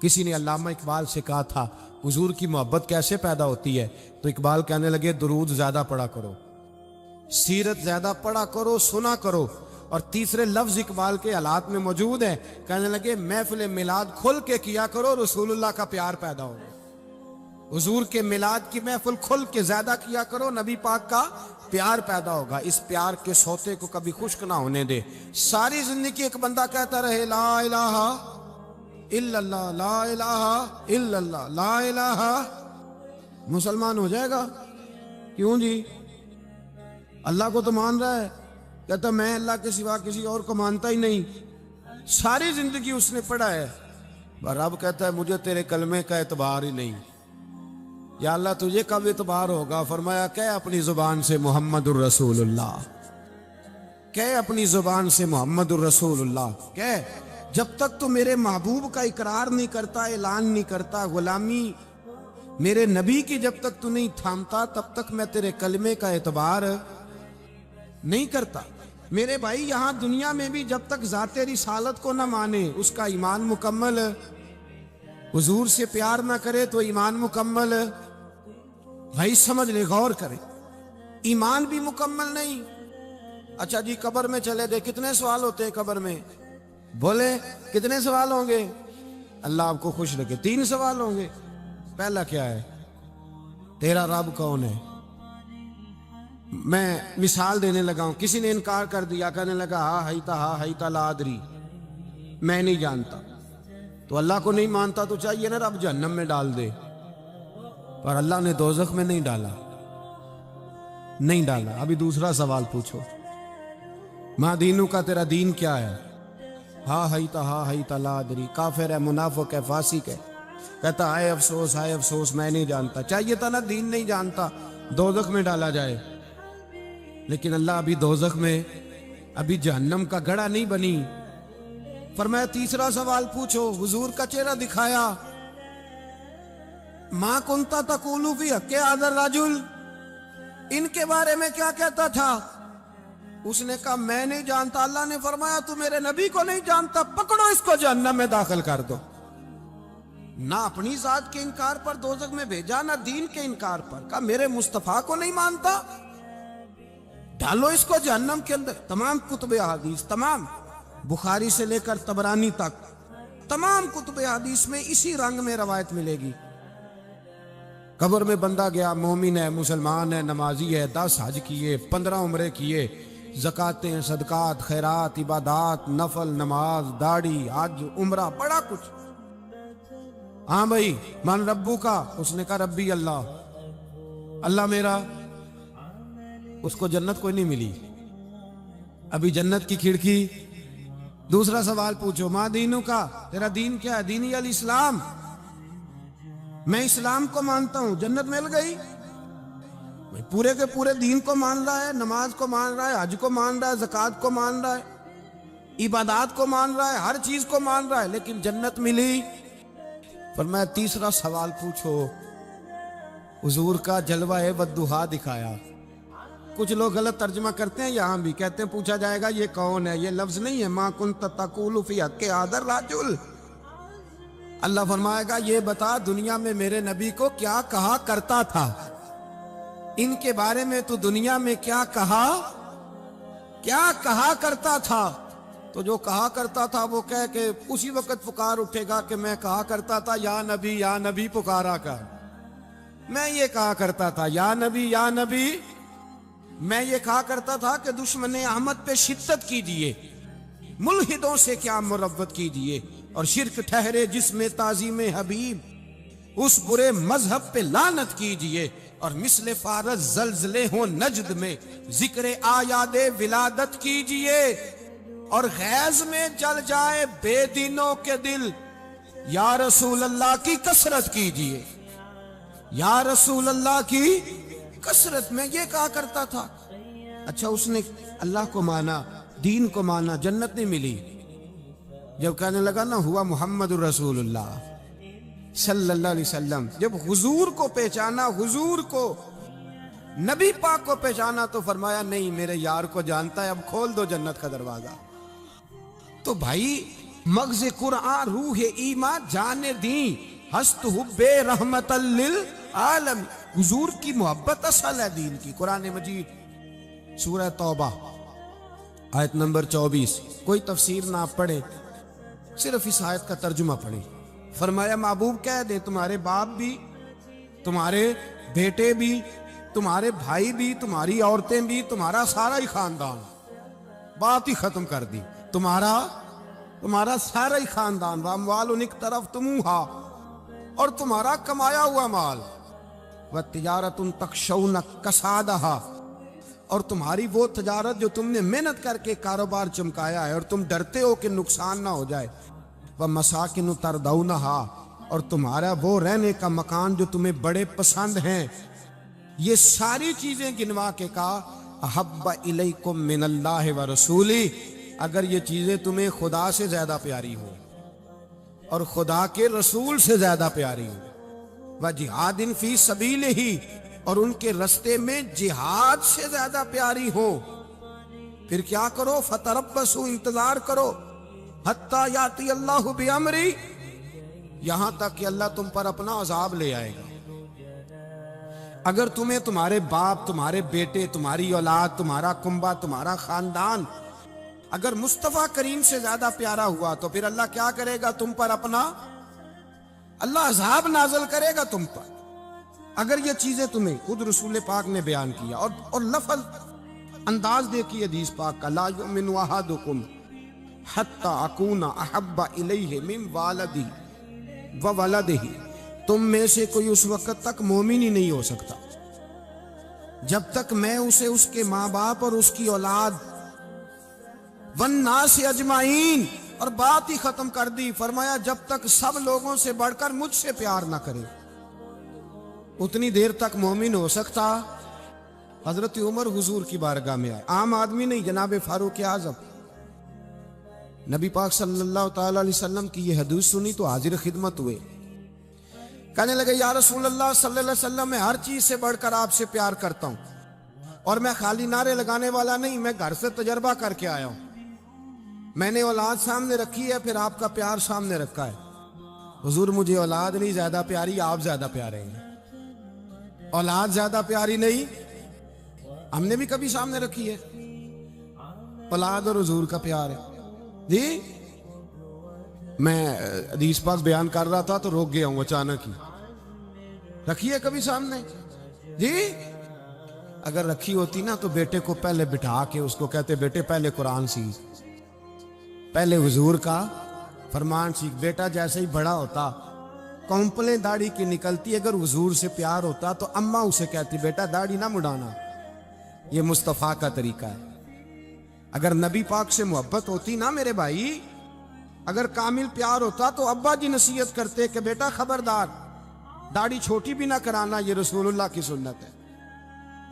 کسی نے علامہ اقبال سے کہا تھا حضور کی محبت کیسے پیدا ہوتی ہے، تو اقبال کہنے لگے درود زیادہ پڑھا کرو، سیرت زیادہ پڑھا کرو، سنا کرو۔ اور تیسرے لفظ اقبال کے حالات میں موجود ہے، کہنے لگے محفل میلاد کھل کے کیا کرو، رسول اللہ کا پیار پیدا ہوگا۔ حضور کے میلاد کی محفل کھل کے زیادہ کیا کرو، نبی پاک کا پیار پیدا ہوگا۔ اس پیار کے سوتے کو کبھی خشک نہ ہونے دے۔ ساری زندگی ایک بندہ کہتا رہے لا الہ الا اللہ، لا الہ الا اللہ، لا الہ، مسلمان ہو جائے گا؟ کیوں جی؟ اللہ کو تو مان رہا ہے، کہتا میں اللہ کے سوا کسی اور کو مانتا ہی نہیں۔ ساری زندگی اس نے پڑھا ہے، رب کہتا ہے مجھے تیرے کلمے کا اعتبار ہی نہیں۔ یا اللہ تجھے کب اعتبار ہوگا؟ فرمایا کہ اپنی زبان سے محمد الرسول اللہ، کہ اپنی زبان سے محمد الرسول اللہ، کہ جب تک تو میرے محبوب کا اقرار نہیں کرتا، اعلان نہیں کرتا، غلامی میرے نبی کی جب تک تو نہیں تھامتا، تب تک میں تیرے کلمے کا اعتبار نہیں کرتا۔ میرے بھائی یہاں دنیا میں بھی جب تک ذات رسالت کو نہ مانے، اس کا ایمان مکمل، حضور سے پیار نہ کرے تو ایمان مکمل، بھائی سمجھ لے، غور کرے، ایمان بھی مکمل نہیں۔ اچھا جی قبر میں چلے دے، کتنے سوال ہوتے ہیں قبر میں؟ بولے کتنے سوال ہوں گے؟ اللہ آپ کو خوش رکھے، 3 سوال ہوں گے۔ پہلا کیا ہے؟ تیرا رب کون ہے؟ میں مثال دینے لگا ہوں، کسی نے انکار کر دیا، کہنے لگا ہا ہیتا لا ادری، میں نہیں جانتا، تو اللہ کو نہیں مانتا تو چاہیے نا رب جہنم میں ڈال دے، پر اللہ نے دوزخ میں نہیں ڈالا، نہیں ڈالا۔ ابھی دوسرا سوال پوچھو، ما دینو کا، تیرا دین کیا ہے؟ ہا ہیتا لا ادری، کافر ہے، منافق ہے، فاسق ہے، کہتا ہائے افسوس میں نہیں جانتا۔ چاہیے تھا نا دین نہیں جانتا دوزخ میں ڈالا جائے، لیکن اللہ ابھی دوزخ میں، ابھی جہنم کا گڑھا نہیں بنی۔ فرمایا تیسرا سوال پوچھو، حضور کا چہرہ دکھایا، ما کنتا تقول فی حق ھذا الرجل، ان کے بارے میں کیا کہتا تھا؟ اس نے کہا میں نہیں جانتا۔ اللہ نے فرمایا تو میرے نبی کو نہیں جانتا، پکڑو اس کو جہنم میں داخل کر دو۔ نہ اپنی ذات کے انکار پر دوزخ میں بھیجا، نہ دین کے انکار پر، کہا میرے مصطفیٰ کو نہیں مانتا، ڈالو اس کو جہنم کے اندر۔ تمام کتب حدیث، تمام بخاری سے لے کر طبرانی تک، تمام کتب حدیث میں اسی رنگ میں روایت ملے گی۔ قبر میں بندہ گیا، مومن ہے، مسلمان ہے، نمازی ہے، 10 حج کیے، 15 عمرے کیے، زکاتیں، صدقات، خیرات، عبادات، نفل، نماز، داڑھی، حج، عمرہ، بڑا کچھ۔ ہاں بھائی من ربو کا، اس نے کہا ربی اللہ، اللہ میرا، اس کو جنت کوئی نہیں ملی، ابھی جنت کی کھڑکی۔ دوسرا سوال پوچھو، ما دینو کا، تیرا دین کیا ہے؟ دینی الاسلام، میں اسلام کو مانتا ہوں، جنت مل گئی۔ پورے کے پورے دین کو مان رہا ہے، نماز کو مان رہا ہے، حج کو مان رہا ہے، زکوٰۃ کو مان رہا ہے، عبادات کو مان رہا ہے، ہر چیز کو مان رہا ہے، لیکن جنت ملی۔ فرمایا تیسرا سوال پوچھو، حضور کا جلوہ والضحیٰ دکھایا۔ کچھ لوگ غلط ترجمہ کرتے ہیں، یہاں بھی کہتے ہیں پوچھا جائے گا یہ کون ہے، یہ لفظ نہیں ہے، ما کنت تقول فی حق ھذا الرجل۔ اللہ فرمائے گا یہ بتا دنیا میں میرے نبی کو کیا کہا کرتا تھا، ان کے بارے میں تو دنیا میں کیا کہا کرتا تھا؟ تو جو کہا کرتا تھا وہ کہہ کہ اسی وقت پکار اٹھے گا کہ میں کہا کرتا تھا یا نبی پکارا کر، میں یہ کہا کرتا تھا یا نبی، میں یہ کہا کرتا تھا کہ دشمن احمد پہ شدت کیجئے، ملحدوں سے کیا مروت کیجئے، اور شرک ٹھہرے جس میں تعظیم حبیب، اس برے مذہب پہ لعنت کیجئے، اور مثل فارس زلزلے ہوں نجد میں ذکر آیاد ولادت کیجئے، اور غیظ میں جل جائے بے دینوں کے دل، یا رسول اللہ کی کثرت کیجئے، یا رسول اللہ کی کثرت میں یہ کہا کرتا تھا۔ اچھا اس نے اللہ کو مانا، دین کو مانا، جنت نہیں ملی۔ جب کہنے لگا نا ہوا محمد الرسول اللہ صلی اللہ علیہ وسلم، جب حضور کو پہچانا، حضور کو، نبی پاک کو پہچانا، تو فرمایا نہیں میرے یار کو جانتا ہے، اب کھول دو جنت کا دروازہ۔ تو بھائی मगज़ कुरान रूह ईमा जाने दी हस्त हुब्बे रहमतल लिल आलम। हुजूर की मोहब्बत असल है दीन की। कुरान मजीद सूरह तौबा आयत नंबर 24। कोई तफसीर ना पढ़े, सिर्फ इस आयत का तर्जुमा पढ़े। फरमाया महबूब कह दे तुम्हारे बाप भी, तुम्हारे बेटे भी, तुम्हारे भाई भी, तुम्हारी औरतें भी, तुम्हारा सारा ही खानदान, बात ही खत्म कर दी। तुम्हारा सारा ही खानदान, वामवाल उनिक तरफ तुमुहा, और तुम्हारा कमाया हुआ माल, व तिजारतुन तखशौन कसादहा, और तुम्हारी वो तजारत जो तुमने मेहनत करके कारोबार चमकाया है और तुम डरते हो कि नुकसान ना हो जाए, व मसाकिन तरदौनहा, और तुम्हारा वो रहने का मकान जो तुम्हें बड़े पसंद हैं। ये सारी चीजें गिनवा के कहा अहब्बा इलैकुम मिनल्लाहि व रसूली, अगर ये चीजें तुम्हें खुदा से ज्यादा प्यारी हो और खुदा के रसूल से ज्यादा प्यारी हो, व जिहादिन फी सबीलिही, और उनके रास्ते में जिहाद से ज्यादा प्यारी हो, फिर क्या करो, फतरब्बसू, इंतजार करो, हत्ता याती अल्लाहु बिअमरी, यहां तक कि अल्लाह तुम पर अपना अजाब ले आएगा। अगर तुम्हें तुम्हारे बाप, तुम्हारे बेटे, तुम्हारी औलाद, तुम्हारा कुंबा, तुम्हारा खानदान अगर मुस्तफा करीम से ज्यादा प्यारा हुआ तो फिर अल्लाह क्या करेगा तुम पर, अपना अल्लाह अजाब नाजल करेगा तुम पर। अगर ये चीजें तुम्हें खुद रसूल पाक ने बयान किया और लफज अंदाज देखिए हदीस पाक का, ला युमिनु अहादुकुम हत्ता अकूना अहब्बा इलैहि मिन वालिदिही व वलदिही, तुम में से कोई उस वक्त तक मोमिन ही नहीं हो सकता जब तक मैं उसे उसके माँ बाप और उसकी औलाद वन्नास अजमाइन, और बात ही खत्म कर दी। फरमाया जब तक सब लोगों से बढ़कर मुझसे प्यार ना करे उतनी देर तक मोमिन हो सकता। हजरत उमर हुजूर की बारगाह में आए, आम आदमी नहीं, जनाब फारूक आजम। नबी पाक सल्लल्लाहु ताला अलैहि वसल्लम की ये हदीस सुनी तो हाजिर खिदमत हुए। कहने लगे या रसूल अल्लाह सल्लल्लाहु अलैहि वसल्लम, मैं हर चीज से बढ़कर आपसे प्यार करता हूं, और मैं खाली नारे लगाने वाला नहीं, मैं घर से तजर्बा करके आया हूं। मैंने औलाद सामने रखी है, फिर आपका प्यार सामने रखा है। हुजूर मुझे औलाद नहीं ज्यादा प्यारी, आप ज्यादा प्यारे हैं। औलाद ज्यादा प्यारी नहीं, हमने भी कभी सामने रखी है। औलाद और हुजूर का प्यार है जी। मैं हदीस पाक बयान कर रहा था तो रोक गया हूं अचानक ही। रखी है कभी सामने जी? अगर रखी होती ना तो बेटे को पहले बिठा के उसको कहते बेटे पहले कुरान सीख, पहले हुजूर का फरमान सीख। बेटा जैसे ही बड़ा होता, कौंपलें दाढ़ी की निकलती, अगर हुजूर से प्यार होता तो अम्मा उसे कहती बेटा दाढ़ी ना मुड़ाना, ये मुस्तफ़ा का तरीका है। अगर नबी पाक से मोहब्बत होती ना मेरे भाई, अगर कामिल प्यार होता तो अब्बा जी नसीहत करते कि बेटा खबरदार दाढ़ी छोटी भी ना कराना, ये रसूलुल्लाह की सुन्नत है।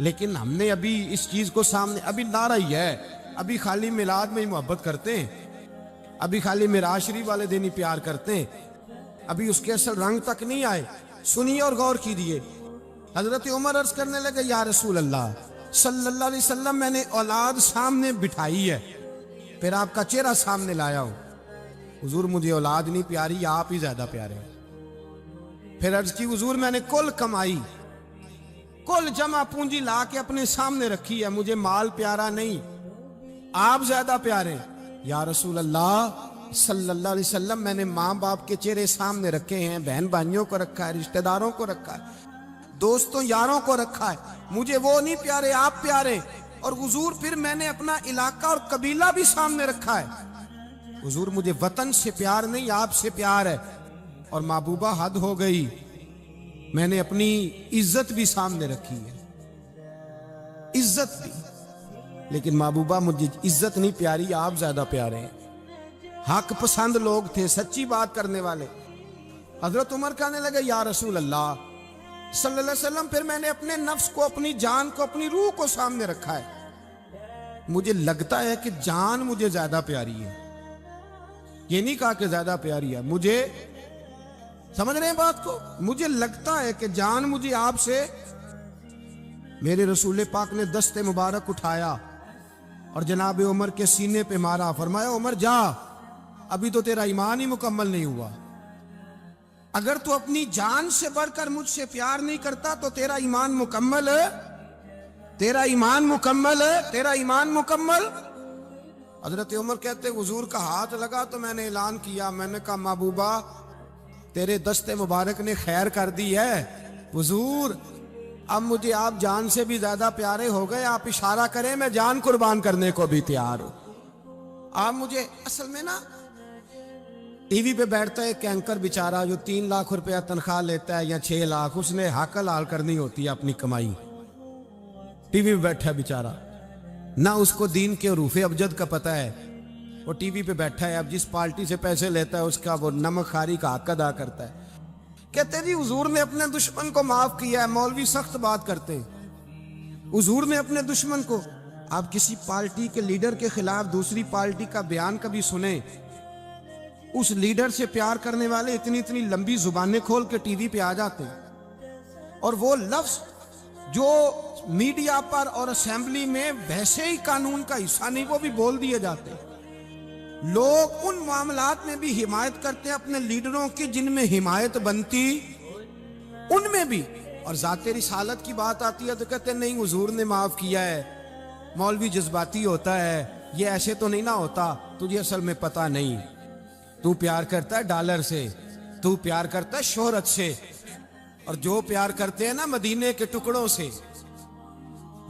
लेकिन हमने अभी इस चीज को सामने, अभी नारा ही है, अभी खाली मिलाद में ही मोहब्बत करते हैं, अभी खाली मिराज शरीफ वाले दिन ही प्यार करते हैं, अभी उसके असल रंग तक नहीं आए। सुनिए और गौर कीजिए। हजरत उमर अर्ज करने लगे या रसूल अल्लाह सल्लल्लाहु अलैहि वसल्लम, मैंने औलाद सामने बिठाई है, फिर आपका चेहरा सामने लाया हूं। हुजूर मुझे औलाद नहीं प्यारी, आप ही ज्यादा प्यारे हैं। फिर अर्ज की हुजूर मैंने कुल कमाई, कुल जमा पूंजी ला के अपने सामने रखी है, मुझे माल प्यारा नहीं, आप ज्यादा प्यारे। या रसूल अल्लाह सल्लल्लाहु अलैहि वसल्लम, मैंने माँ बाप के चेहरे सामने रखे हैं, बहन भाइयों को रखा है, रिश्तेदारों को रखा है, दोस्तों यारों को रखा है, मुझे वो नहीं प्यारे, आप प्यारे। और हुजूर फिर मैंने अपना इलाका और कबीला भी सामने रखा है। हुजूर मुझे वतन से प्यार नहीं, आपसे प्यार है। और महबूबा हद हो गई, मैंने अपनी इज्जत भी सामने रखी है, इज्जत भी। लेकिन महबूबा मुझे इज्जत नहीं प्यारी, आप ज्यादा प्यारे हैं। हक पसंद लोग थे, सच्ची बात करने वाले। हजरत उमर कहने लगे या रसूल अल्लाह सल्लल्लाहु अलैहि वसल्लम, फिर मैंने अपने नफ्स को, अपनी जान को, अपनी रूह को सामने रखा है। मुझे लगता है कि जान मुझे ज्यादा प्यारी है। ये नहीं कहा कि ज्यादा प्यारी है, मुझे, समझ रहे हैं बात को, मुझे लगता है कि जान मुझे आपसे। मेरे रसूल पाक ने दस्ते मुबारक उठाया और जनाब उमर के सीने पे मारा, फरमाया उमर जा, ابھی تو تیرا ایمان ہی مکمل نہیں ہوا. اگر تو اپنی جان سے بڑھ کر مجھ سے پیار نہیں کرتا تو تیرا ایمان مکمل ہے, تیرا ایمان مکمل ہے, تیرا ایمان مکمل. حضرت عمر کہتے حضور کا ہاتھ لگا تو میں نے اعلان کیا, میں نے کہا محبوبہ تیرے دست مبارک نے خیر کر دی ہے. حضور اب مجھے آپ جان سے بھی زیادہ پیارے ہو گئے, آپ اشارہ کریں میں جان قربان کرنے کو بھی تیار ہوں. آپ مجھے اصل میں نا ٹی وی پہ بیٹھتا ہے ایک اینکر بیچارہ جو 3 لاکھ روپیہ تنخواہ لیتا ہے یا 6 لاکھ, اس نے حق حلال کرنی ہوتی ہے اپنی کمائی. ٹی وی پہ بیٹھا ہے بیچارہ, نہ اس کو دین کے حروف ابجد کا پتہ ہے, وہ ٹی وی پہ بیٹھا ہے, اب جس پارٹی سے پیسے لیتا ہے اس کا وہ نمک خاری کا حق ادا کرتا ہے. کہتے جی حضور نے اپنے دشمن کو معاف کیا ہے. مولوی سخت بات کرتے ہیں, حضور نے اپنے دشمن کو. آپ کسی پارٹی کے لیڈر کے خلاف دوسری پارٹی کا بیان کبھی سنیں, اس لیڈر سے پیار کرنے والے اتنی لمبی زبانیں کھول کے ٹی وی پہ آ جاتے ہیں, اور وہ لفظ جو میڈیا پر اور اسمبلی میں ویسے ہی قانون کا حصہ نہیں وہ بھی بول دیے جاتے ہیں. لوگ ان معاملات میں بھی حمایت کرتے ہیں اپنے لیڈروں کی جن میں حمایت بنتی ان میں بھی, اور ذات رسالت کی بات آتی ہے تو کہتے ہیں نہیں حضور نے معاف کیا ہے. مولوی جذباتی ہوتا ہے, یہ ایسے تو نہیں نہ ہوتا, تجھے اصل میں پتہ نہیں. تو پیار کرتا ہے ڈالر سے, تو پیار کرتا ہے شہرت سے, اور جو پیار کرتے ہیں نا مدینے کے ٹکڑوں سے,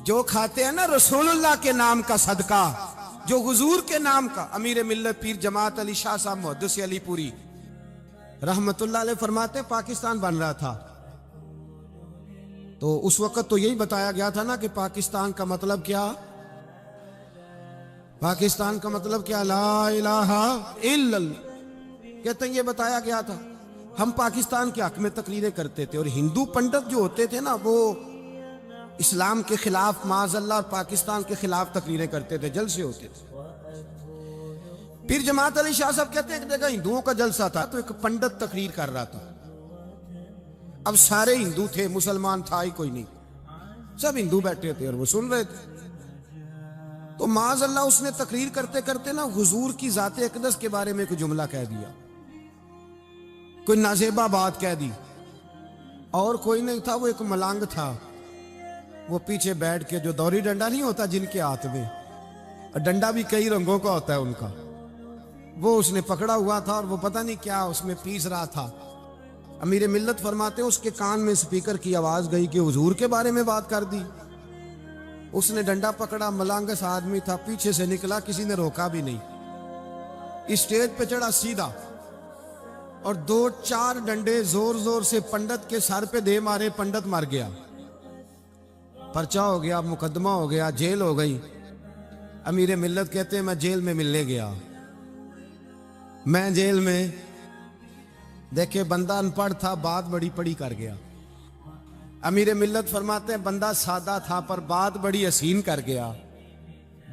جو کھاتے ہیں نا رسول اللہ کے نام کا صدقہ, جو حضور کے نام کا. امیر ملت پیر جماعت علی شاہ صاحب محدث علی پوری رحمت اللہ علیہ فرماتے ہیں پاکستان بن رہا تھا تو اس وقت تو یہی بتایا گیا تھا نا کہ پاکستان کا مطلب کیا, پاکستان کا مطلب کیا, لا الہ الا اللہ. کہتے ہیں یہ بتایا گیا تھا. ہم پاکستان کے حق میں تقریریں کرتے تھے, اور ہندو پنڈت جو ہوتے تھے نا وہ اسلام کے خلاف معاذ اللہ اور پاکستان کے خلاف تقریریں کرتے تھے, جلسے ہوتے تھے. پیر جماعت علی شاہ صاحب کہتے ہیں ایک جگہ ہندوؤں کا جلسہ تھا تو ایک پنڈت تقریر کر رہا تھا. اب سارے ہندو تھے, مسلمان تھا ہی کوئی نہیں, سب ہندو بیٹھے تھے اور وہ سن رہے تھے. تو معاذ اللہ اس نے تقریر کرتے کرتے نا حضور کی ذات اقدس کے بارے میں کوئی جملہ کہہ دیا, کوئی نازیبہ بات کہہ دی, اور کوئی نہیں تھا, وہ ایک ملانگ تھا. وہ پیچھے بیٹھ کے, جو دوری ڈنڈا نہیں ہوتا جن کے ہاتھ میں, ڈنڈا بھی کئی رنگوں کا ہوتا ہے ان کا, وہ اس نے پکڑا ہوا تھا اور وہ پتہ نہیں کیا اس میں پیس رہا تھا. امیر ملت فرماتے ہیں اس کے کان میں سپیکر کی آواز گئی کہ حضور کے بارے میں بات کر دی. اس نے ڈنڈا پکڑا, ملانگس آدمی تھا, پیچھے سے نکلا, کسی نے روکا بھی نہیں, اسٹیج پہ چڑھا سیدھا, اور 2-4 ڈنڈے زور زور سے پنڈت کے سر پہ دے مارے. پنڈت مر گیا, پرچہ ہو گیا, مقدمہ ہو گیا, جیل ہو گئی. امیر ملت کہتے ہیں میں جیل میں ملنے گیا, میں جیل میں دیکھے بندہ ان پڑھ تھا, بات بڑی پڑی کر گیا. امیر ملت فرماتے ہیں بندہ سادہ تھا پر بات بڑی حسین کر گیا.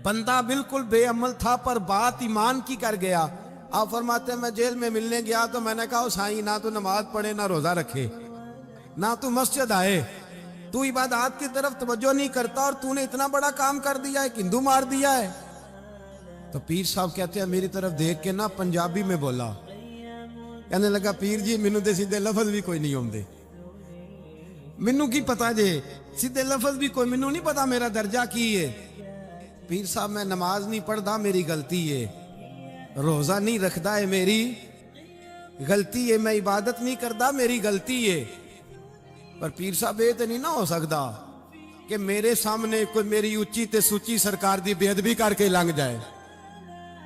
بندہ بالکل بے عمل تھا پر بات ایمان کی کر گیا. آپ فرماتے ہیں میں جیل میں ملنے گیا تو میں نے کہا سائیں نہ تو نماز پڑھے, نہ روزہ رکھے, نہ تو مسجد آئے, تو عبادات کی طرف توجہ نہیں کرتا, اور تو نے اتنا بڑا کام کر دیا ہے, ہندو مار دیا ہے. تو پیر صاحب کہتے ہیں میری طرف دیکھ کے نا پنجابی میں بولا, کہنے لگا پیر جی مینوں دے سیدھے لفظ بھی کوئی نہیں ہوندے, مینوں کی پتا جے سیدھے لفظ بھی کوئی, مینوں نہیں پتا میرا درجہ کی ہے. پیر صاحب میں نماز نہیں پڑھدا میری غلطی ہے, روزہ نہیں رکھدا ہے میری غلطی ہے, میں عبادت نہیں کردا میری غلطی ہے. پر پیر صاحب یہ تو نہیں نہ ہو سکتا کہ میرے سامنے کوئی میری اچھی تے سچی سرکار دی بے ادبی کر کے لنگ جائے.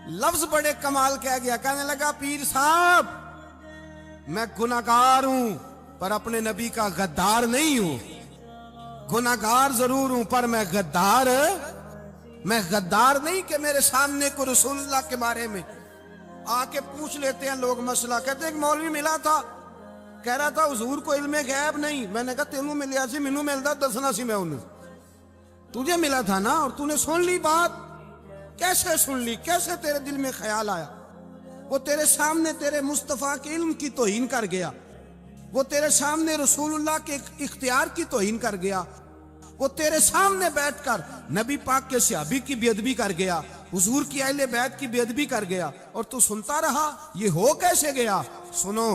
لفظ بڑے کمال کہہ گیا, کہنے لگا پیر صاحب میں گناہگار ہوں پر اپنے نبی کا غدار نہیں ہوں. گناہگار ضرور ہوں پر میں غدار نہیں کہ میرے سامنے کو رسول اللہ کے بارے میں آ کے پوچھ لیتے ہیں لوگ مسئلہ. کہتے ہیں ایک مولوی ملا تھا, کہہ رہا تھا حضور کو علم غیب نہیں. میں نے کہا تینوں ملیا سی, مینوں ملدا دسنا سی میں انہوں. تجھے ملا تھا نا اور تو نے سن لی بات, کیسے سن لی, کیسے تیرے دل میں خیال آیا؟ وہ تیرے سامنے تیرے مصطفیٰ کے علم کی توہین کر گیا, وہ تیرے سامنے رسول اللہ کے اختیار کی توہین کر گیا, وہ تیرے سامنے بیٹھ کر نبی پاک کے صحابی کی بے ادبی کر گیا. हुजूर की अहले बैत की बेअदबी कर गया और तू सुनता रहा, ये हो कैसे गया? सुनो,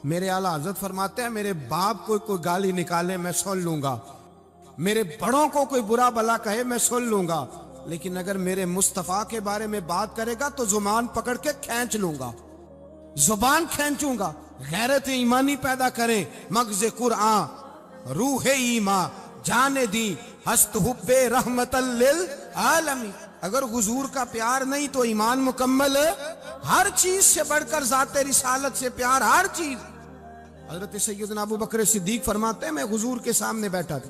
मेरे आला हजरत फरमाते हैं मेरे बाप को कोई गाली निकाले मैं सुन लूंगा, मेरे बड़ों को कोई बुरा भला कहे मैं सुन लूंगा, लेकिन अगर मेरे मुस्तफा के बारे में बात करेगा तो जुबान पकड़ के खींच लूंगा, जुबान खींचूंगा। गैरत ईमानी पैदा करें, मगज़ कुरआन रूह ईमा जाने दी हस्त हुब्बे रहमतल लिल आलमी। अगर हुजूर का प्यार नहीं तो ईमान मुकम्मल है। हर चीज से बढ़कर ज़ाते रिसालत से प्यार, हर चीज। हजरत सैयदना अबू बकर सिद्दीक फरमाते हैं मैं हुजूर के सामने बैठा था,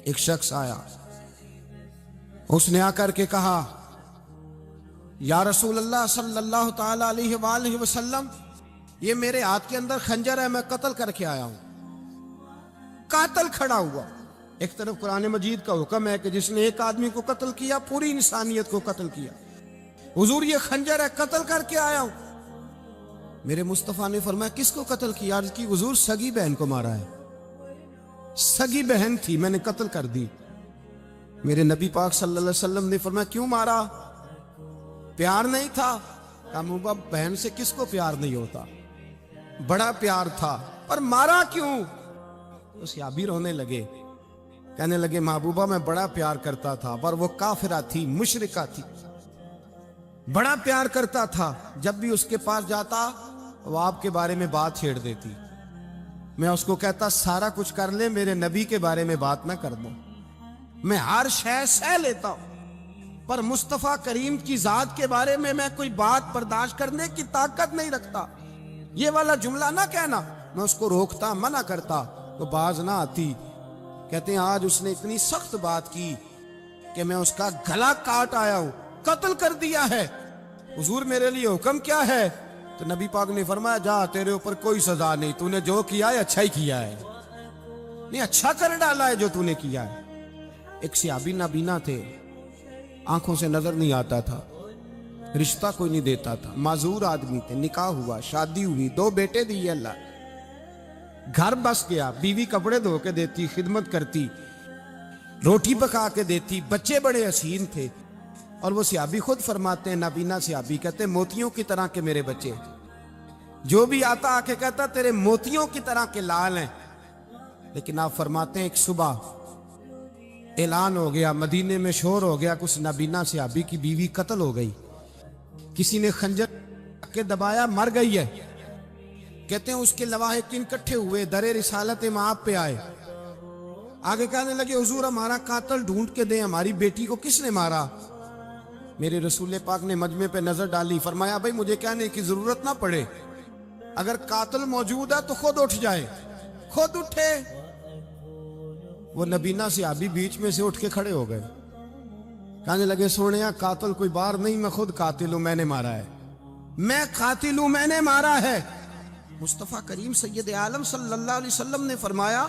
एक शख्स आया, उसने आकर के कहा या रसूल अल्लाह सल्लल्लाहु ताला अलैहि वसल्लम, ये मेरे हाथ के अंदर खंजर है, मैं कत्ल करके आया हूं। कातल खड़ा हुआ। एक तरफ कुरान मजीद का हुक्म है कि जिसने एक आदमी को कत्ल किया पूरी इंसानियत को कत्ल किया। हुजूर ये खंजर है, कत्ल करके आया हूं। मेरे मुस्तफा ने फरमाया किसको कत्ल किया? अर्ज की हुजूर सगी बहन को मारा है, सगी बहन थी मैंने कत्ल कर दी। मेरे नबी पाक सल्लल्लाहु अलैहि वसल्लम ने फरमाया क्यों मारा? प्यार नहीं था? कहा बहन से किसको प्यार नहीं होता, बड़ा प्यार था, पर मारा क्यों? तो सहाबी रोने लगे, कहने लगे महबूबा मैं बड़ा प्यार करता था, पर वो काफिरा थी, मुशरिका थी, बड़ा प्यार करता था। जब भी उसके पास जाता वो आपके बारे में बात छेड़ देती। मैं उसको कहता सारा कुछ कर ले, मेरे नबी के बारे में बात ना कर दो। मैं हर शय सह लेता हूं, पर मुस्तफा करीम की जात के बारे में मैं कोई बात बर्दाश्त करने की ताकत नहीं रखता। ये वाला जुमला ना कहना। मैं उसको रोकता, मना करता तो बाज ना आती। कहते हैं आज उसने इतनी सख्त बात की कि मैं उसका गला काट आया हूं, कत्ल कर दिया है। हुजूर मेरे लिए हुक्म क्या है? तो नबी पाक ने फरमाया जा तेरे ऊपर कोई सजा नहीं, तूने जो किया है अच्छा ही किया है, नहीं अच्छा कर डाला है जो तूने किया है। एक सहाबी नाबीना थे, आंखों से नजर नहीं आता था, रिश्ता कोई नहीं देता था, माजूर आदमी थे, निकाह हुआ, शादी हुई, 2 बेटे दिए अल्लाह, घर बस गया, बीवी कपड़े धो के देती, खिदमत करती, रोटी पका के देती, बच्चे बड़े हसीन थे। और वो सहाबी खुद फरमाते हैं, नाबीना सहाबी कहते हैं मोतियों की तरह के मेरे बच्चे, जो भी आता आके कहता तेरे मोतियों की तरह के लाल हैं। लेकिन आप फरमाते हैं एक सुबह ऐलान हो गया, मदीने में शोर हो गया, कुछ नाबीना सहाबी की बीवी कत्ल हो गई, किसी ने खंजर के दबाया, मर गई है। कहते हैं उसके लवाहिकीन इकट्ठे हुए, दरे रिसालत माप पे आए, आगे कहने लगे हुजूर हमारा कातल ढूंढ के दे, हमारी बेटी को किसने मारा? मेरे रसूल पाक ने मजमे पे नजर डाली, फरमाया भाई मुझे कहने की जरूरत ना पड़े, अगर कातल मौजूद है तो खुद उठ जाए। खुद उठे। वो नबीना सहाबी बीच में से उठ के खड़े हो गए, कहने लगे सोनिया कातल कोई बाहर नहीं, मैं खुद कातिल हूं, मैंने मारा है, मैं कातिल हूं, मैंने मारा है। मुस्तफा करीम सैयद आलम सल्लल्लाहु अलैहि वसल्लम ने फरमाया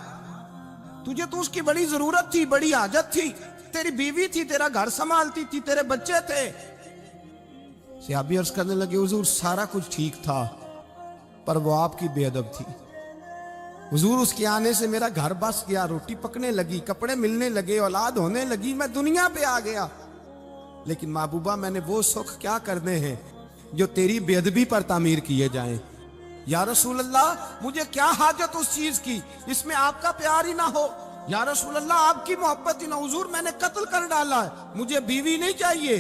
तुझे तो उसकी बड़ी जरूरत थी, बड़ी हाजत थी, तेरी बीवी थी, तेरा घर संभालती थी, तेरे बच्चे थे। सहाबी अर्ज करने लगे हुजूर सारा कुछ ठीक था, पर वो आपकी बेअदब थी। हुजूर उसके आने से मेरा घर बस गया, रोटी पकने लगी, कपड़े मिलने लगे, औलाद होने लगी, मैं दुनिया पे आ गया। लेकिन महबूबा मैंने वो सुख क्या करने हैं जो तेरी बेअदबी पर तामीर किए जाएं। या रसूल अल्लाह मुझे क्या हाजत उस चीज की जिसमें आपका प्यार ही ना हो। या रसूल अल्लाह आपकी मोहब्बत ही ना। हुजूर मैंने कत्ल कर डाला है, मुझे बीवी नहीं चाहिए,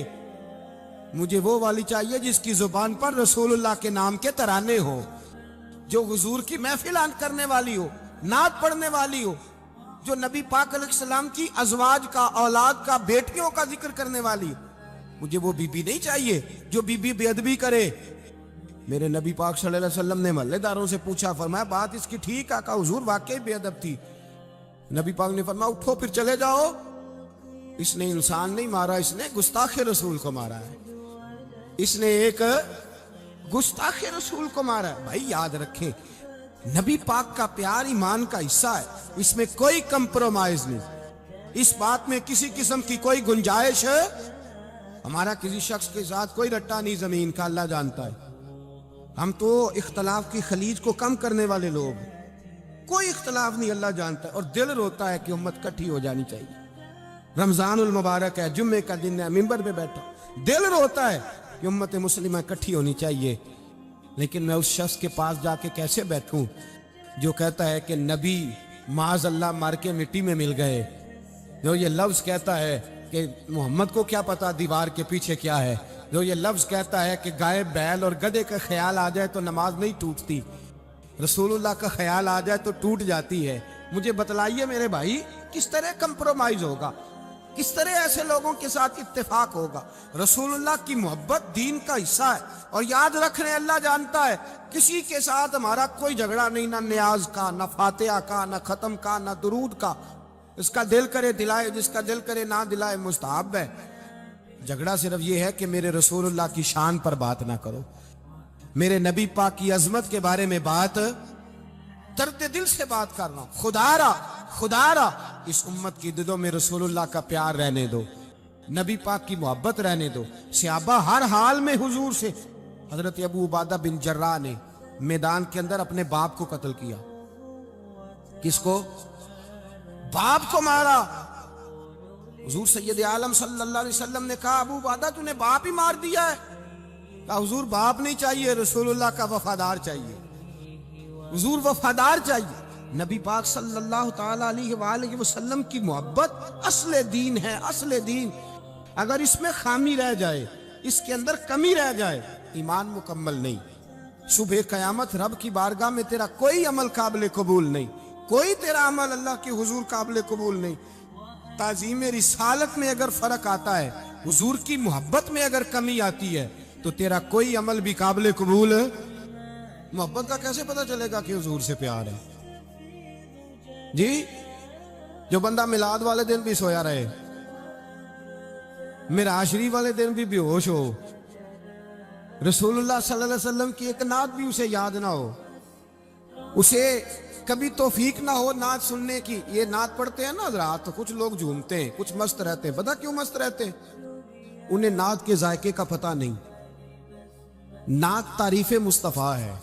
मुझे वो वाली चाहिए जिसकी जुबान पर रसूलुल्लाह के नाम के तराने हो, जो हुजूर की महफिल करने वाली हो, नात पढ़ने वाली हो, जो नबी पाक अलैहिस्सलाम की अजवाज का, औलाद का, बेटियों का जिक्र करने वाली हो। मुझे वो बीबी नहीं चाहिए जो बीबी बेअदबी करे। मेरे नबी पाक सल्लल्लाहु अलैहि वसल्लम ने महल्लेदारों से पूछा, फरमाया बात इसकी ठीक है? कहा हुजूर वाकई बेअदब थी। नबी पाक ने फरमाया उठो फिर चले जाओ, इसने इंसान नहीं मारा, इसने गुस्ताखे रसूल को मारा है, इसने एक गुस्ताखे रसूल को मारा है। भाई याद रखें नबी पाक का प्यार ईमान का हिस्सा है, इसमें कोई कंप्रोमाइज नहीं, इस बात में किसी किस्म की कोई गुंजाइश है। हमारा किसी शख्स के साथ कोई रट्टा नहीं जमीन का, अल्लाह जानता है। हम तो इख्तलाफ की खलीज को कम करने वाले लोग, कोई इख्तलाफ नहीं, अल्लाह जानता है। और दिल रोता है कि उम्मत इकट्ठी हो जानी चाहिए, रमजान उल मुबारक है, जुम्मे का दिन है, मिंबर पे बैठा, दिल रोता है कि उम्मत मुस्लिमा इकट्ठी होनी चाहिए, लेकिन मैं उस शख्स के पास जाके कैसे बैठूं जो कहता है कि नबी माज अल्लाह मार के मिट्टी में मिल गए, जो ये लफ्ज़ कहता है कि मोहम्मद को क्या पता दीवार के पीछे क्या है, जो ये लफ्ज़ कहता है कि गाय बैल और गधे का ख्याल आ जाए तो नमाज नहीं टूटती, रसूलुल्लाह का ख्याल आ जाए तो टूट जाती है। मुझे बतलाइए मेरे भाई, किस तरह कंप्रोमाइज होगा, किस तरह ऐसे लोगों के साथ इत्तेफाक होगा। रसूलुल्लाह की मोहब्बत दीन का हिस्सा है, और याद रखने अल्लाह जानता है किसी के साथ हमारा कोई झगड़ा नहीं, ना न्याज का, ना फातिहा का, ना खत्म का, ना दुरूद का। इसका दिल करे दिलाए, जिसका दिल करे ना दिलाए, मुस्तहब है। झगड़ा सिर्फ ये है कि मेरे रसूलुल्लाह की शान पर बात ना करो, मेरे नबी पाक की अजमत के बारे में बात, दर्द दिल से बात करना। खुदारा इस उम्मत की दिलों में रसूलुल्लाह का प्यार रहने दो, नबी पाक की मोहब्बत रहने दो। सहाबा हर हाल में हुजूर से, हजरत अबू उबादा बिन जर्राह ने मैदान के अंदर अपने बाप को कत्ल किया। किसको? बाप को मारा। हुजूर सैयद आलम सल्लल्लाहु अलैहि वसल्लम ने कहा, अबू उबादा तूने बाप ही मार दिया है। कहा हुजूर बाप नहीं चाहिए, रसूलुल्लाह का वफादार चाहिए, हुजूर वफादार चाहिए। नबी पाक सल्लल्लाहु ताला अलैहि वसल्लम की मोहब्बत असले दीन है, असले दीन। अगर इसमें खामी रह जाए, इसके अंदर कमी रह जाए, ईमान मुकम्मल नहीं। सुबह कयामत रब की बारगाह में तेरा कोई अमल काबिल कबूल नहीं, कोई तेरा अमल अल्लाह के हुजूर काबिल कबूल नहीं। ताज़ीम रिसालत में अगर फर्क आता है, हुजूर की मोहब्बत में अगर कमी आती है, तो तेरा कोई अमल भी काबिल कबूल। मोहब्बत का कैसे पता चलेगा कि हुजूर से प्यार है जी? जो बंदा मिलाद वाले दिन भी सोया रहे, मिराशरी वाले दिन भी बेहोश हो, रसूलुल्लाह सल्लल्लाहु अलैहि वसल्लम की एक नात भी उसे याद ना हो, उसे कभी तौफीक ना हो नात सुनने की। ये नात पढ़ते हैं ना हज़रात, तो कुछ लोग झूमते हैं, कुछ मस्त रहते हैं। पता क्यों मस्त रहते हैं? उन्हें नात के जायके का पता नहीं। नात तारीफ मुस्तफ़ा है,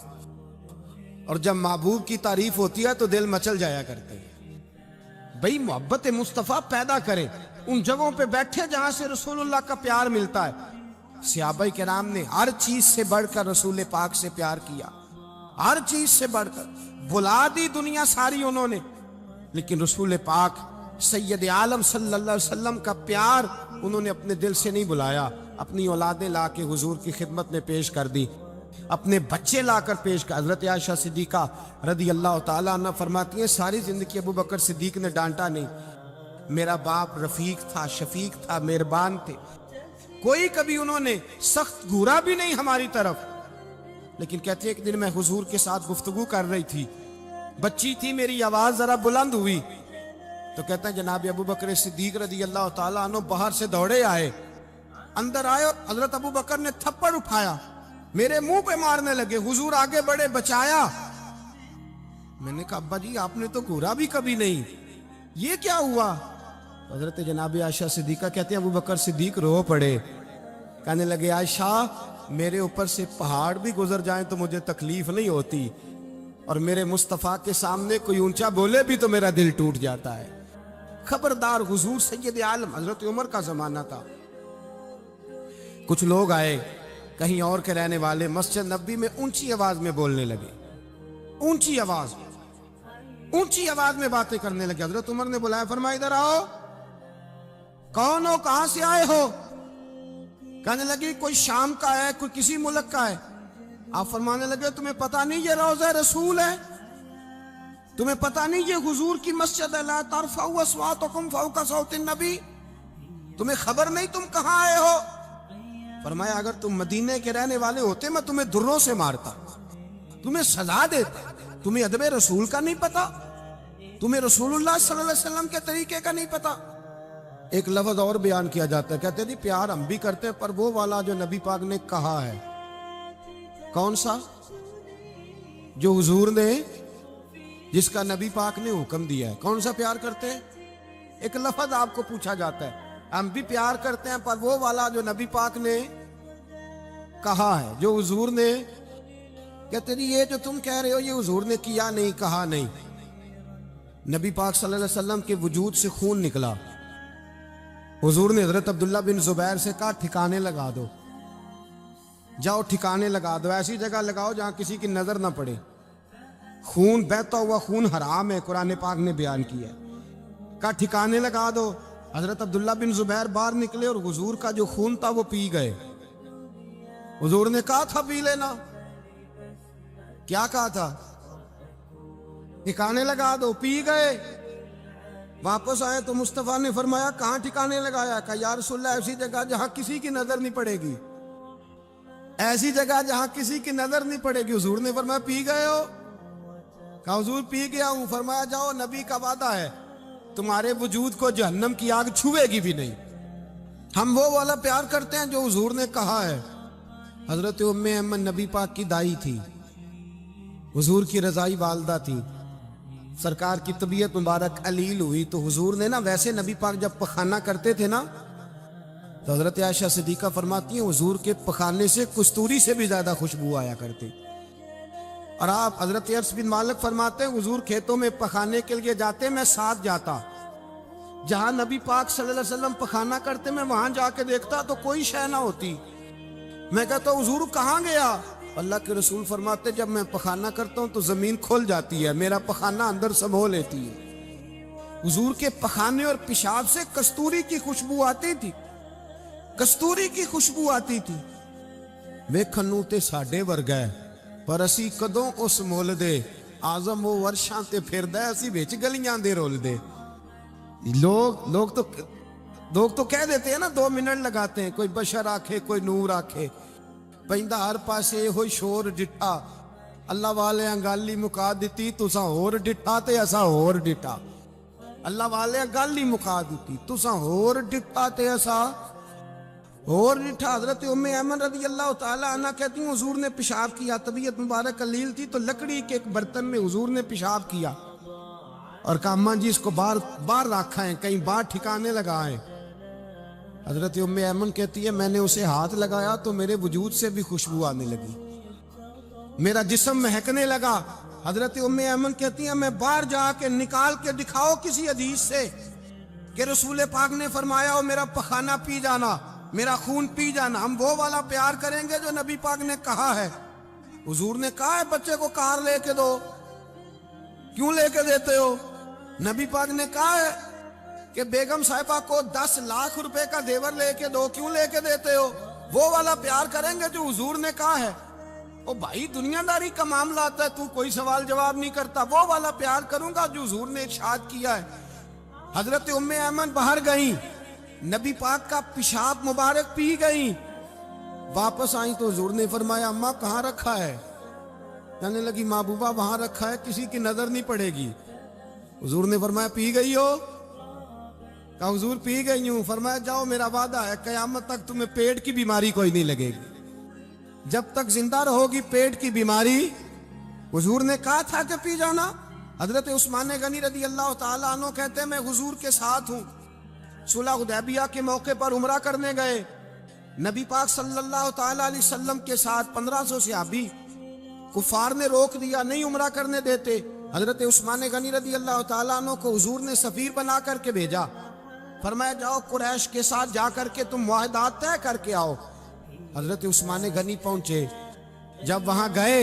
और जब महबूब की तारीफ होती है तो दिल मचल जाया करते हैं। भाई मोहब्बत मुस्तफ़ा पैदा करें, उन जगहों पे बैठे जहां से रसूलुल्लाह का प्यार मिलता है। सहाबाए किराम ने हर चीज से बढ़कर रसूल पाक से प्यार किया, हर चीज से बढ़कर। भुला दी दुनिया सारी उन्होंने, लेकिन रसूल पाक सैयद आलम सल्लल्लाहु अलैहि वसल्लम का प्यार उन्होंने अपने दिल से नहीं बुलाया। अपनी औलादें ला के हुजूर की खिदमत में पेश कर दी, अपने बच्चे लाकर पेश कर। हजरत आयशा सिद्दीका रदी अल्लाह ताला अन्हा फरमाती हैं, सारी जिंदगी अबू बकर सिद्दीक ने डांटा नहीं। मेरा बाप रफीक था, शफीक था, मेहरबान थे, कोई कभी उन्होंने सख्त घूरा भी नहीं हमारी तरफ। लेकिन कहते हैं एक दिन मैं हुजूर के साथ गुफ्तगू कर रही थी, बच्ची थी, मेरी आवाज जरा बुलंद हुई, तो कहते हैं जनाब अबू बकर सिद्दीक रदी अल्लाह ताला अन्हु बाहर से दौड़े आए, अंदर आए और हजरत अबू बकर ने थप्पड़ उठाया, मेरे मुंह पे मारने लगे। हुजूर आगे बढ़े, बचाया। मैंने कहा अब्बा जी आपने तो घूरा भी कभी नहीं, ये क्या हुआ? हजरत जनाब आयशा सिद्दीका कहते हैं अबू बकर सिद्दीक रो पड़े, कहने लगे आयशा मेरे ऊपर से पहाड़ भी गुजर जाएं तो मुझे तकलीफ नहीं होती, और मेरे मुस्तफ़ा के सामने कोई ऊंचा बोले भी तो मेरा दिल टूट जाता है। खबरदार, हुजूर सैयद आलम, हजरत उमर का जमाना था। कुछ लोग आए कहीं और के रहने वाले, मस्जिद नबी में ऊंची आवाज में बोलने लगे, ऊंची आवाज में बातें करने लगे। हजरत उमर ने बुलाया, फरमाया इधर आओ, कौन हो, कहां से आए हो? कहने लगे कोई शाम का है, कोई किसी मुल्क का है। आप फरमाने लगे तुम्हें पता नहीं ये रोज़ा रसूल है? तुम्हें पता नहीं ये हुजूर की मस्जिद है? ला तरफउ अस्वातकुम फौका सौतिन नबी, तुम्हें खबर नहीं तुम कहां आए हो? फरमाया अगर तुम मदीने के रहने वाले होते मैं तुम्हें दुर्रों से मारता, तुम्हें सजा देता। तुम्हें अदब रसूल का नहीं पता, तुम्हें रसूलुल्लाह सल्लल्लाहु अलैहि वसल्लम के तरीके का नहीं पता। एक लफ्ज और बयान किया जाता है, कहते हैं प्यार हम भी करते हैं पर वो वाला जो नबी पाक ने कहा है। कौन सा? जो हुजूर ने, जिसका नबी पाक ने हुक्म दिया है। कौन सा प्यार करते हैं? एक लफ्ज आपको पूछा जाता है, हम भी प्यार करते हैं पर वो वाला जो नबी पाक ने कहा है, जो हुजूर ने। कहते नहीं ये जो तुम कह रहे हो ये हुजूर ने किया नहीं, कहा नहीं। नबी पाक सल्लल्लाहु अलैहि वसल्लम के वजूद से खून निकला, हुजूर ने हजरत अब्दुल्ला बिन जुबैर से कहा ठिकाने लगा दो, जाओ ठिकाने लगा दो, ऐसी जगह लगाओ जहां किसी की नजर ना पड़े। खून बहता हुआ खून हराम है, कुरान पाक ने बयान किया है। कहा ठिकाने लगा दो। हजरत अब्दुल्ला बिन जुबैर बाहर निकले और हुजूर का जो खून था वो पी गए। हुजूर ने कहा था पी लेना, क्या कहा था? ठिकाने लगा दो, पी गए। वापस आए तो मुस्तफा ने फरमाया कहां ठिकाने लगाया? कहा या रसूलल्लाह ऐसी जगह जहां किसी की नजर नहीं पड़ेगी, ऐसी जगह जहां किसी की नजर नहीं पड़ेगी। हुजूर ने फरमाया पी गए हो? कहा हुजूर पी गया हूं। फरमाया जाओ, नबी का वादा है तुम्हारे वजूद को जहन्नम की आग छुएगी भी नहीं। हम वो वाला प्यार करते हैं जो हुजूर ने कहा है। हजरत उम्मे अमन नबी पाक की दाई थी, हुजूर की रजाई वालदा थी। सरकार की तबीयत मुबारक अलील हुई तो हुजूर ने ना, वैसे नबी पाक जब पखाना करते थे ना तो हजरत आयशा सिद्दीका फरमाती हैं हुजूर के पखाने से कस्तूरी से भी ज्यादा खुशबू आया करती। और आप हजरत अर्स बिन मालिक फरमाते हैं हुजूर खेतों में पखाने के लिए जाते, मैं साथ जाता। जहां नबी पाक सल्लल्लाहु अलैहि वसल्लम पखाना करते मैं वहां जाके देखता तो कोई शय ना होती। मैं कहता हुजूर कहाँ गया? अल्लाह के रसूल फरमाते जब मैं पखाना करता हूं तो जमीन खुल जाती है, मेरा पखाना अंदर समो लेती है। हुजूर के पखाने और पेशाब से कस्तूरी की खुशबू आती थी, कस्तूरी की खुशबू आती थी। वेखन नूं ते साडे वर्गा है, पर असी कदों उस मुल दे। आजम वो वर्षां ते फिरदा है, असी विच गलियां दे रुलदे। लोग तो कह देते हैं ना, 2 मिनट लगाते हैं, कोई बशर आखे कोई नूर आखे, पैंदा हर पासे होई शोर डिठा। अल्लाह वाले गल ही मुका दिती, तुसा होर डिठा ते असा होर डिठा। अल्लाह वाले गल ही मुका दिती, तुसा होर डिठा ते असा होर डिठा। हजरत उम्मे ऐमन रज़ी अल्लाह ताला अन्हा कहती हूँ हुजूर ने पेशाब किया, तबीयत मुबारक कलील थी तो लकड़ी के एक बर्तन में हुजूर ने पेशाब किया और कहा अम्मा जी इसको बाहर रखा है, कहीं बाहर ठिकाने लगाए। हजरत उम्मे ऐमन कहती है मैंने उसे हाथ लगाया तो मेरे वजूद से भी खुशबू आने लगी, मेरा जिस्म महकने लगा। हजरत उम्मे ऐमन कहती है मैं बाहर जाके निकाल के दिखाओ किसी हदीस से कि रसूल पाक ने फरमाया हो मेरा पखाना पी जाना, मेरा खून पी जाना। हम वो वाला प्यार करेंगे जो नबी पाक ने कहा है। हुजूर ने कहा है बच्चे को कार लेके दो, क्यों लेके देते हो? नबी पाक ने कहा है कि बेगम साहिबा को 10 लाख रुपए का देवर लेके दो, क्यों लेके देते हो? वो वाला प्यार करेंगे जो हुजूर ने कहा है। ओ भाई दुनियादारी का मामला आता है, तू कोई सवाल जवाब नहीं करता, वो वाला प्यार करूंगा जो हुजूर ने इरशाद किया है। हजरत उम्मे ऐमन बाहर गई, नबी पाक का पेशाब मुबारक पी गई, वापस आई तो हुजूर ने फरमाया अम्मा कहाँ रखा है? कहने लगी महबूबा वहां रखा है, किसी की नजर नहीं पड़ेगी। हुजूर ने फरमाया पी गई हो? कहा हुजूर पी गई हूं। फरमाया जाओ मेरा वादा है कयामत तक तुम्हें पेट की बीमारी कोई नहीं लगेगी, जब तक जिंदा रहोगी पेट की बीमारी। हुजूर ने कहा था कि पी जाना। हजरत उस्मान गनी रज़ी अल्लाह ताला अन्हु कहते हैं मैं हुजूर के साथ हूं, सुलह हुदैबिया के मौके पर उमरा करने गए। नबी पाक सल्लल्लाहु ताला अलैहि वसल्लम के साथ 1500 सहाबी, कुफार ने रोक दिया, नहीं उमरा करने देते। हजरत उस्मान गनी रज़ी अल्लाह ताला अन्हु को हुजूर ने सफीर बना करके भेजा, फरमाया जाओ कुरैश के साथ जा करके तुम मुआहदात तय करके आओ। हजरत उस्मान गनी पहुंचे, जब वहां गए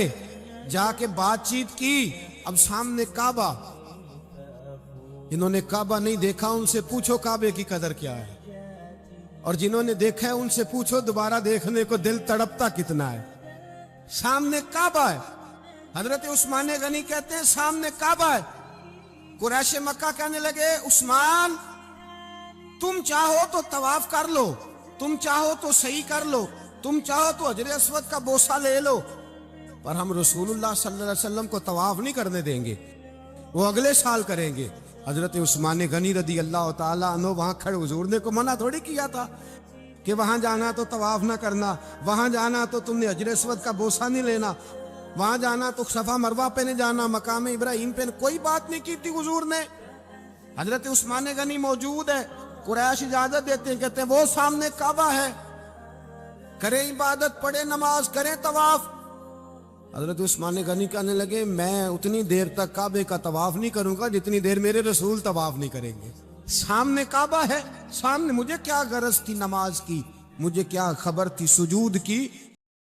जाके बातचीत की, अब सामने काबा, जिन्होंने काबा नहीं देखा उनसे पूछो काबे की कदर क्या है, और जिन्होंने देखा है उनसे पूछो दोबारा देखने को दिल तड़पता कितना है। सामने काबा है। हजरत उस्मान गनी कहते हैं सामने काबा है। कुरैश मक्का कहने लगे उस्मान तुम चाहो तो तवाफ कर लो, तुम चाहो तो सही कर लो, तुम चाहो तो हजर अस्वद का बोसा ले लो, पर हम रसूलुल्लाह सल्लल्लाहु अलैहि वसल्लम को तवाफ नहीं करने देंगे, वो अगले साल करेंगे। हजरत उस्मान गनी रज़ी अल्लाह ताला अन्हु वहां खड़े, हुजूर ने को मना थोड़ी किया था कि वहां जाना तो तवाफ ना करना, वहां जाना तो तुमने हजर अस्वद का बोसा नहीं लेना, वहां जाना तो सफा मरवा पे नहीं जाना, मकाम इब्राहिम पे कोई बात नहीं की थी हुजूर ने। हजरत उस्मान गनी मौजूद है, कुरैश इजाजत देते हैं, कहते हैं वो सामने काबा है, करें इबादत, पढ़े नमाज, करें तवाफ। हजरत उस्मान गनी कहने लगे मैं उतनी देर तक काबे का तवाफ नहीं करूंगा जितनी देर मेरे रसूल तवाफ नहीं करेंगे। سامنے کعبہ ہے, سامنے مجھے کیا غرض تھی نماز کی, مجھے کیا خبر تھی سجود کی,